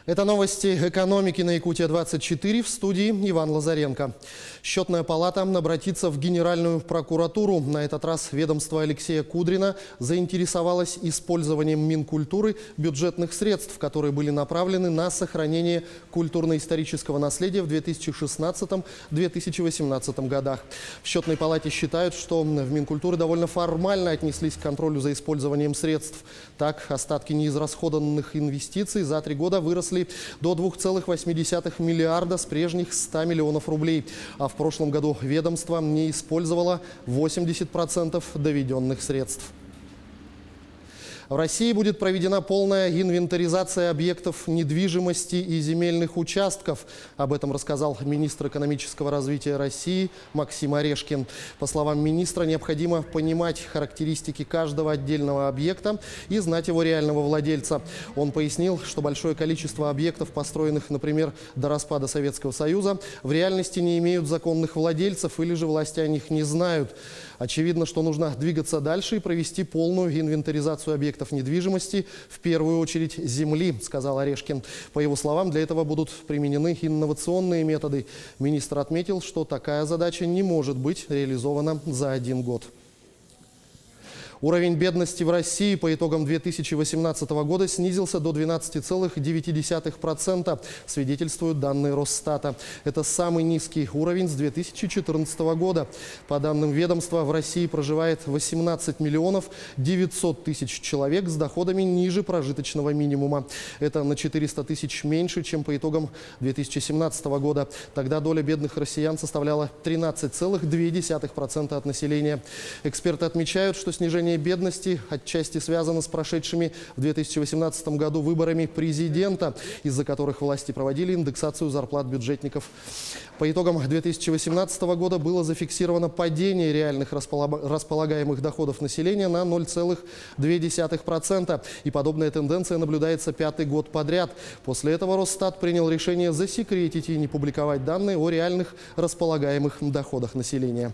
Это новости экономики на Якутия-24, в студии Иван Лазаренко. Счетная палата обратится в Генеральную прокуратуру. На этот раз ведомство Алексея Кудрина заинтересовалось использованием Минкультуры бюджетных средств, которые были направлены на сохранение культурно-исторического наследия в 2016-2018 годах. В счетной палате считают, что в Минкультуре довольно формально отнеслись к контролю за использованием средств. Так, остатки неизрасходованных инвестиций за 3 года выросли до 2,8 миллиарда с прежних 100 миллионов рублей. А в прошлом году ведомство не использовало 80% доведенных средств. В России будет проведена полная инвентаризация объектов недвижимости и земельных участков. Об этом рассказал министр экономического развития России Максим Орешкин. По словам министра, необходимо понимать характеристики каждого отдельного объекта и знать его реального владельца. Он пояснил, что большое количество объектов, построенных, например, до распада Советского Союза, в реальности не имеют законных владельцев или же власти о них не знают. Очевидно, что нужно двигаться дальше и провести полную инвентаризацию объектов недвижимости, в первую очередь земли, сказал Орешкин. По его словам, для этого будут применены инновационные методы. Министр отметил, что такая задача не может быть реализована за 1 год. Уровень бедности в России по итогам 2018 года снизился до 12,9%, свидетельствуют данные Росстата. Это самый низкий уровень с 2014 года. По данным ведомства, в России проживает 18 миллионов 900 тысяч человек с доходами ниже прожиточного минимума. Это на 400 тысяч меньше, чем по итогам 2017 года. Тогда доля бедных россиян составляла 13,2% от населения. Эксперты отмечают, что снижение бедности отчасти связано с прошедшими в 2018 году выборами президента, из-за которых власти проводили индексацию зарплат бюджетников. По итогам 2018 года было зафиксировано падение реальных располагаемых доходов населения на 0,2%. И подобная тенденция наблюдается 5-й год подряд. После этого Росстат принял решение засекретить и не публиковать данные о реальных располагаемых доходах населения.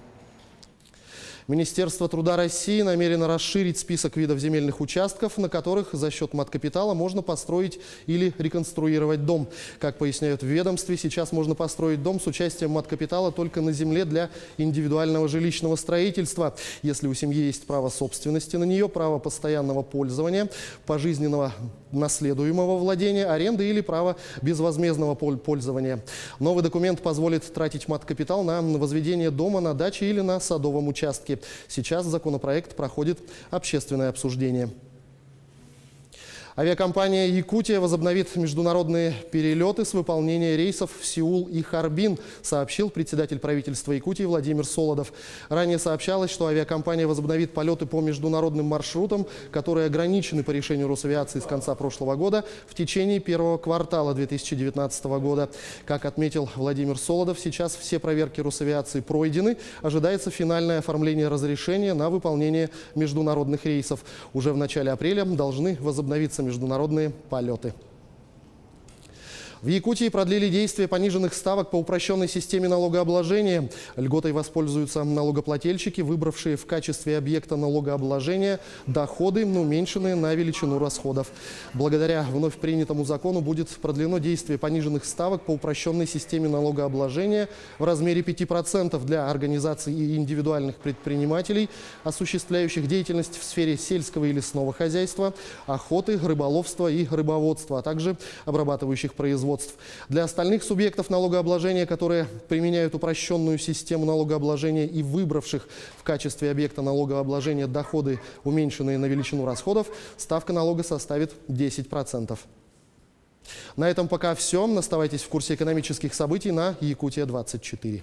Министерство труда России намерено расширить список видов земельных участков, на которых за счет маткапитала можно построить или реконструировать дом. Как поясняют в ведомстве, сейчас можно построить дом с участием маткапитала только на земле для индивидуального жилищного строительства, если у семьи есть право собственности на нее, право постоянного пользования, пожизненного наследуемого владения, аренды или право безвозмездного пользования. Новый документ позволит тратить маткапитал на возведение дома на даче или на садовом участке. Сейчас законопроект проходит общественное обсуждение. Авиакомпания «Якутия» возобновит международные перелеты с выполнения рейсов в Сеул и Харбин, сообщил председатель правительства Якутии Владимир Солодов. Ранее сообщалось, что авиакомпания возобновит полеты по международным маршрутам, которые ограничены по решению Росавиации с конца прошлого года в течение 1-го квартала 2019 года. Как отметил Владимир Солодов, сейчас все проверки Росавиации пройдены. Ожидается финальное оформление разрешения на выполнение международных рейсов. Уже в начале апреля должны возобновиться международные полеты. В Якутии продлили действие пониженных ставок по упрощенной системе налогообложения. Льготой воспользуются налогоплательщики, выбравшие в качестве объекта налогообложения доходы, уменьшенные на величину расходов. Благодаря вновь принятому закону будет продлено действие пониженных ставок по упрощенной системе налогообложения в размере 5% для организаций и индивидуальных предпринимателей, осуществляющих деятельность в сфере сельского и лесного хозяйства, охоты, рыболовства и рыбоводства, а также обрабатывающих производств. Для остальных субъектов налогообложения, которые применяют упрощенную систему налогообложения и выбравших в качестве объекта налогообложения доходы, уменьшенные на величину расходов, ставка налога составит 10%. На этом пока все. Оставайтесь в курсе экономических событий на Якутия-24.